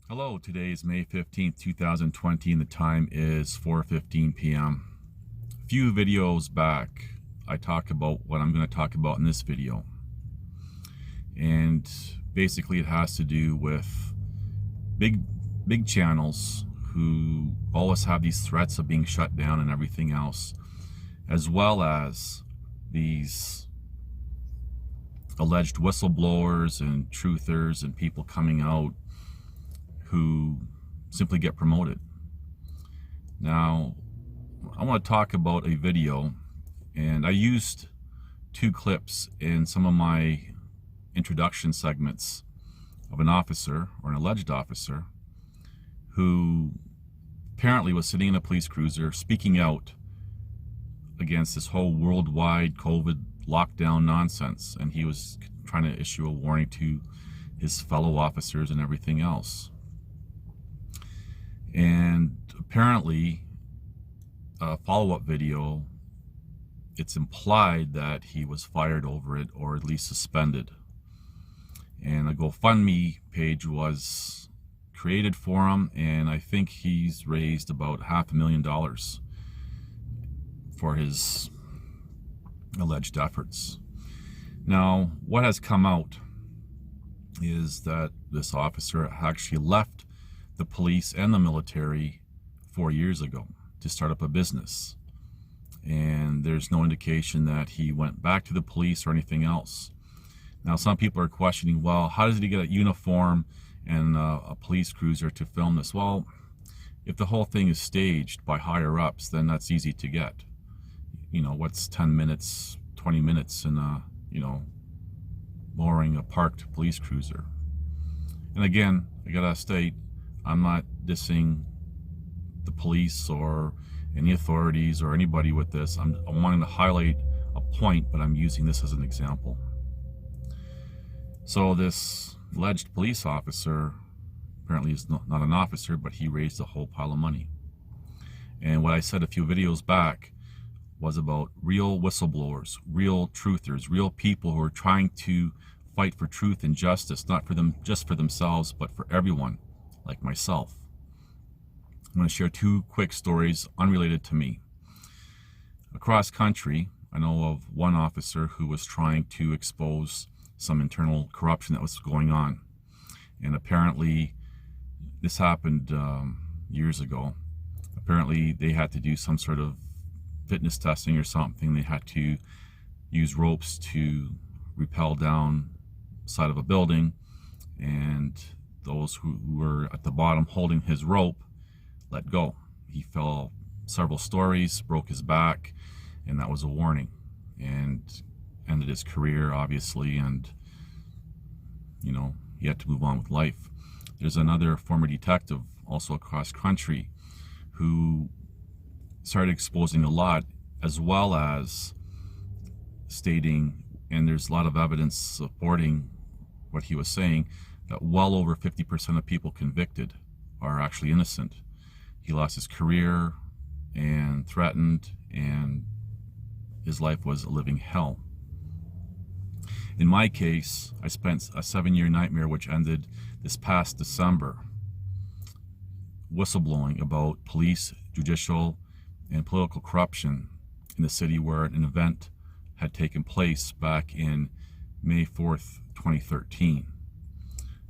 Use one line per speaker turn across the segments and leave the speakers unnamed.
Hello, today is May 15th, 2020, and the time is 4:15 p.m. A few videos back, I talked about what I'm going to talk about in this video. And basically it has to do with big channels who always have these threats of being shut down and everything else, as well as these alleged whistleblowers and truthers and people coming out who simply get promoted. Now, I want to talk about a video, and I used two clips in some of my introduction segments of an officer, or an alleged officer, who apparently was sitting in a police cruiser speaking out against this whole worldwide COVID lockdown nonsense, and he was trying to issue a warning to his fellow officers and everything else. And apparently, a follow-up video, it's implied that he was fired over it, or at least suspended. And a GoFundMe page was created for him, and I think he's raised about $500,000 for his alleged efforts. Now, what has come out is that this officer actually left the police and the military 4 years ago to start up a business, and there's no indication that he went back to the police or anything else. Now, some people are questioning, well, how does he get a uniform and a police cruiser to film this? Well, if the whole thing is staged by higher ups, then that's easy to get. You know, what's 10 minutes, 20 minutes in lowering a parked police cruiser? And again, I gotta state, I'm not dissing the police or any authorities or anybody with this. I'm wanting to highlight a point, but I'm using this as an example. So this alleged police officer apparently is not an officer, but he raised a whole pile of money. And what I said a few videos back was about real whistleblowers, real truthers, real people who are trying to fight for truth and justice, not for them, just for themselves, but for everyone, like myself. I'm going to share two quick stories unrelated to me. Across country, I know of one officer who was trying to expose some internal corruption that was going on. And apparently, this happened years ago. Apparently, they had to do some sort of fitness testing or something. They had to use ropes to rappel down the side of a building, and those who were at the bottom holding his rope let go. He fell several stories, broke his back, and that was a warning, and ended his career, obviously, and he had to move on with life. There's another former detective, also across country, who started exposing a lot, as well as stating, and there's a lot of evidence supporting what he was saying, that well over 50% of people convicted are actually innocent. He lost his career and threatened, and his life was a living hell. In my case, I spent a 7-year nightmare which ended this past December, whistleblowing about police, judicial, and political corruption in the city where an event had taken place back in May 4th, 2013.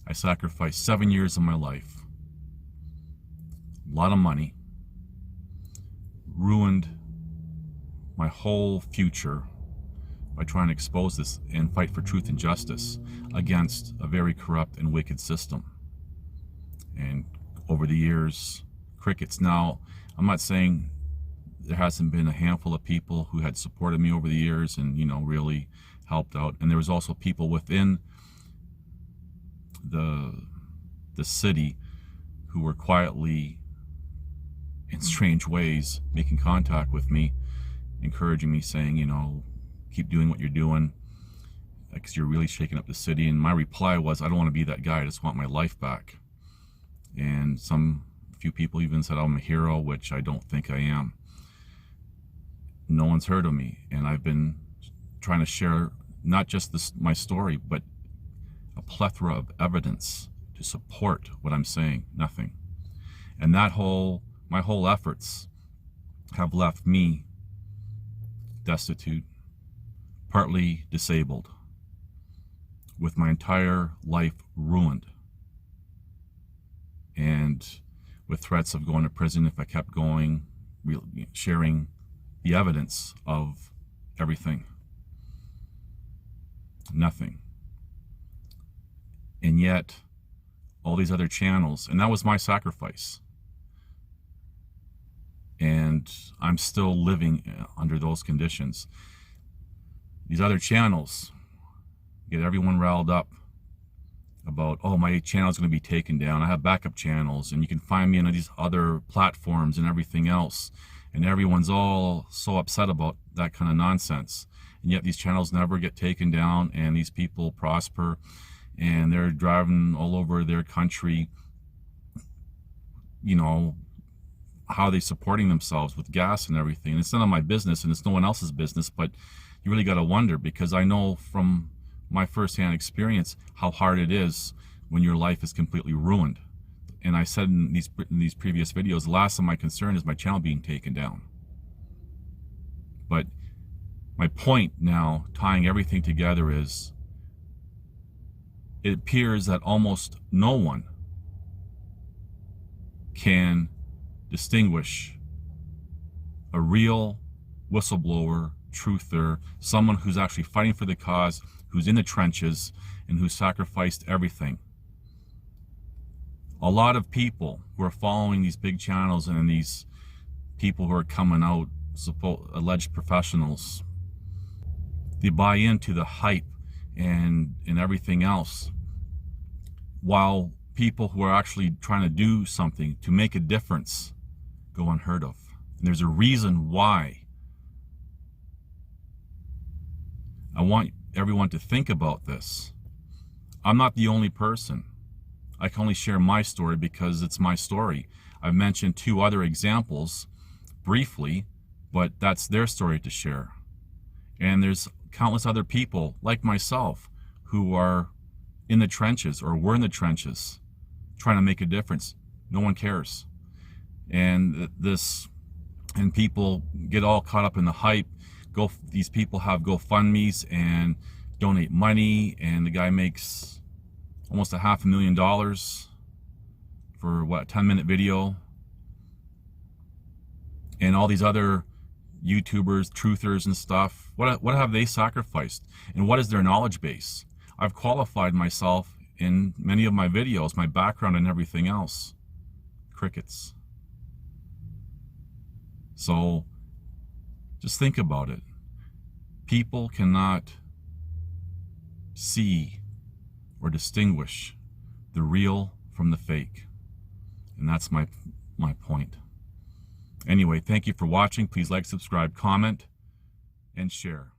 I sacrificed 7 years of my life, a lot of money, ruined my whole future by trying to expose this and fight for truth and justice against a very corrupt and wicked system. And over the years, crickets. Now, I'm not saying there hasn't been a handful of people who had supported me over the years and really helped out, and there was also people within the city who were quietly, in strange ways, making contact with me, encouraging me, saying, keep doing what you're doing, because you're really shaking up the city. And my reply was, I don't want to be that guy, I just want my life back. And a few people even said I'm a hero, which I don't think I am. No one's heard of me, and I've been trying to share not just my story, but a plethora of evidence to support what I'm saying. Nothing. And my whole efforts have left me destitute, partly disabled, with my entire life ruined, and with threats of going to prison if I kept going, sharing the evidence of everything. Nothing. And yet, all these other channels, and that was my sacrifice. And I'm still living under those conditions. These other channels get everyone riled up about, oh, my channel's going to be taken down. I have backup channels, and you can find me on these other platforms and everything else. And everyone's all so upset about that kind of nonsense. And yet these channels never get taken down, and these people prosper, and they're driving all over their country. You know, how are they supporting themselves with gas and everything? And it's none of my business, and it's no one else's business, but you really got to wonder, because I know from my firsthand experience how hard it is when your life is completely ruined. And I said in these previous videos, the last of my concern is my channel being taken down. But my point now, tying everything together, is it appears that almost no one can distinguish a real whistleblower, truther, someone who's actually fighting for the cause, who's in the trenches, and who sacrificed everything. A lot of people who are following these big channels and these people who are coming out, alleged professionals, they buy into the hype and everything else, while people who are actually trying to do something to make a difference go unheard of. And there's a reason why. I want everyone to think about this. I'm not the only person. I can only share my story because it's my story. I've mentioned 2 other examples briefly, but that's their story to share. And there's countless other people like myself who are in the trenches, or were in the trenches, trying to make a difference. No one cares. And people get all caught up in the hype. These people have GoFundMes and donate money, and the guy makes almost $500,000 for what, a 10-minute video. And all these other YouTubers, truthers and stuff, what have they sacrificed? And what is their knowledge base? I've qualified myself in many of my videos, my background and everything else. Crickets. So just think about it. People cannot see or distinguish the real from the fake. And that's my point. Anyway, thank you for watching. Please like, subscribe, comment, and share.